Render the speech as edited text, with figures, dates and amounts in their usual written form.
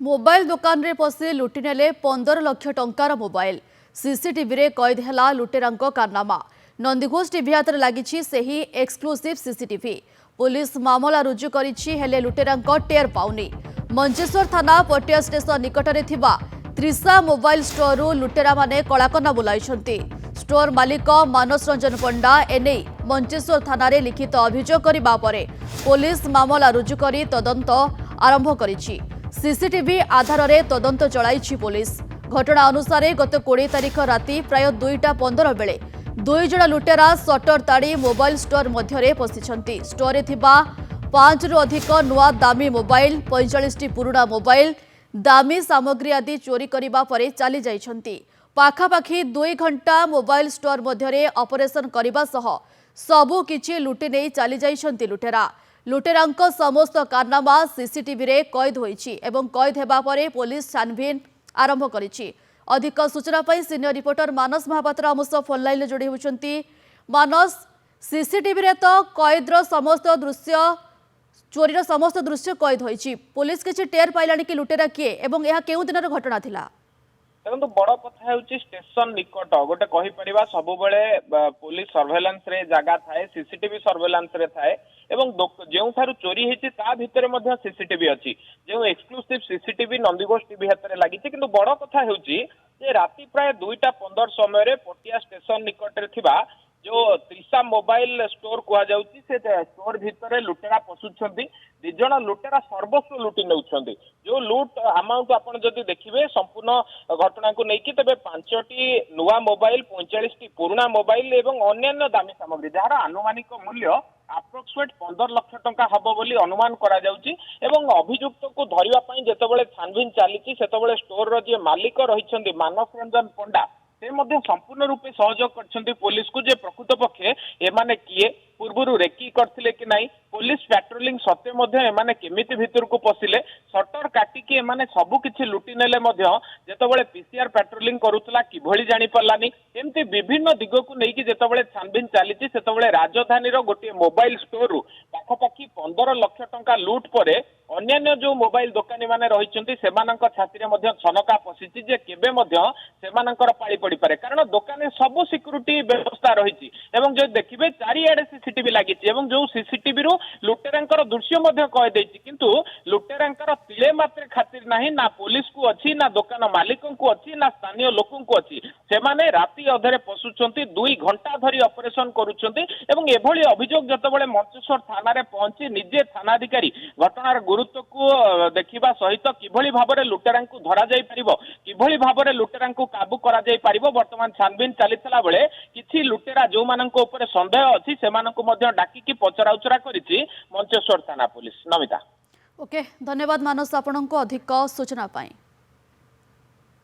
Mobile दुकान रे पशि लुटि नेले 15 लाख टंकार मोबाइल सीसीटीवी रे कैद हैला लुटेरांक कारनामा। नंदीघोष टीवी हाथ लगी सेही एक्सक्लूसिव सीसीटीवी। पुलिस मामला रुजु करिछि हेले लुटेरांक टेर पाउनी। मंचेश्वर थाना पटिया स्टेशन निकटरे थिबा त्रिशा मोबाइल स्टोर रु लुटेरा माने कलाकना बुलाइछंती। स्टोर मालिक मानस रंजन पंडा एने मंचेश्वर थाना रे लिखित अभियोग करिबा परे पुलिस मामला रुजु करी तदंत आरंभ करिछि। सीसीटीवी आधार रे तदंत चलाइछि पुलिस। घटना अनुसार गत 20 तारिख राति प्राय 2:15 बेले 2 जण लुटेरा सटर ताड़ी मोबाइल स्टोर मध्यरे पशिछंती। स्टोर थिबा 5 रु अधिक नुआ दामी मोबाइल 45 टी पुराना मोबाइल दामी सामग्री आदि चोरी करिबा परे चली जाइछंती। पाखापाखी 2 घंटा मोबाइल स्टोर मध्यरे ऑपरेशन करिबा सह सबु किछि लुटि नै चली जाइछंती लुटेरा। लुटेरांक समस्त कारनामा सीसीटीवी रे कैद होईछि एवं कैद हेबा परे पुलिस छानबीन आरंभ करिछि। अधिक सूचना पाई सीनियर रिपोर्टर मानस महापात्र आम सह फोन लाइन जोड़ी होउछंती। मानस, सीसीटीवी रे तो कैद्र समस्त दृश्य चोरीर समस्त दृश्य कैद होईछि। पुलिस किछि टेर पाइलानी कि लुटेरा किए एवं यह केउ दिनर घटना थिला? देखो बड़ कथा हूँ स्टेशन निकट गोटे कहीपर सब पुलिस सर्वेलांस रे जगह थाए सीसीटीवी सर्वेलांस रे थाए एवं जो चोरी होती भितर सीसीटीवी अच्छी जो एक्सक्लूसिव सीसीटीवी नंदीघोष टीवी हाथ में लगी। किंतु बड़ कथा हूँ राति प्राय 2:15 समय पटिया स्टेशन निकट थिबा जो त्रिशा मोबाइल स्टोर कह जाउची से स्टोर भितर लुटेरा पशुछंती। 2 जण लुटेरा सर्वस्व लुटि नउछंती। जो लुट अमाउंट आपण जदि देखिबे संपूर्ण घटना को लेकिन तेबे 5टी नुआ मोबाइल 45 टी पुराना मोबाइल एवं अन्य दामी सामग्री जार आनुमानिक मूल्य अप्रोक्सीमेट 15 लाख टंका हबो बोली अनुमान करा जाउची। एवं अभियुक्त को धरिबा पई जेतेबेले छानबीन चालीची सेतेबेले स्टोर रो जे मालिक रहिछंती मानस रंजन पंडा से मध्य संपूर्ण रूपे सहयोग करछंती पुलिस को जे प्रकृत पक्षे एमाने किए पूर्वरु रेकी करथिले कि नाही पुलिस पेट्रोलिंग सत्य मध्य एमाने केमिति भितर को पसिले शटर काटिकी एमाने सबु किछि लुटि नेले मध्य जेतेबेले पीसीआर पेट्रोलिंग करूतला किभଳି जानि परलानी एमती विभिन्न दिगो को नेकी जेतेबेले छानबीन चालीची सेतेबेले राजधानी रो गोटे मोबाइल स्टोर रु पाखापाखी 15 लाख टंका लूट परे अन्य जो मोबाइल दुकानी माने रहिचंती सेमानंक छाती रे मध्य छनका पसिची जे केबे मध्य सेमानंकर पाळी पड़ी पारे कारण दुकान सब सिक्यूरिटी व्यवस्था रही एवं जो देखिए चारिआडे सीसीटीवी लगी जो सीसीटीवी रु लुटेरांकर दृश्य कह देछि। किंतु लुटेरांकर तिले मात्र खातिर नहीं ना पुलिस को अच्छी ना दुकान मालिक को अच्छी ना स्थानीय लोक को अच्छी सेमाने राति अधरे पशुचंती 2 घंटा धरी ऑपरेशन करूचंती एवं एभली अभियोग जतबेले मंचेश्वर थाना रे पहुंची निजे थानाधिकारी घटनार गुरुत्व को देखिबा सहित किभली भाबरे लुटेरांकु धरा जाई परिबो किभली भाबरे लुटेरांकु काबू करा जाई परिबो वर्तमान छानबीन चलीतला बेले किछि लुटेरा जो मानक ऊपर संदेह अछि सेमानकु मध्य डाकिकी पचराउचरा करिछि मंचेश्वर थाना पुलिस। नमिता ओके, धन्यवाद मानस आपनको अधिक सूचना पाई।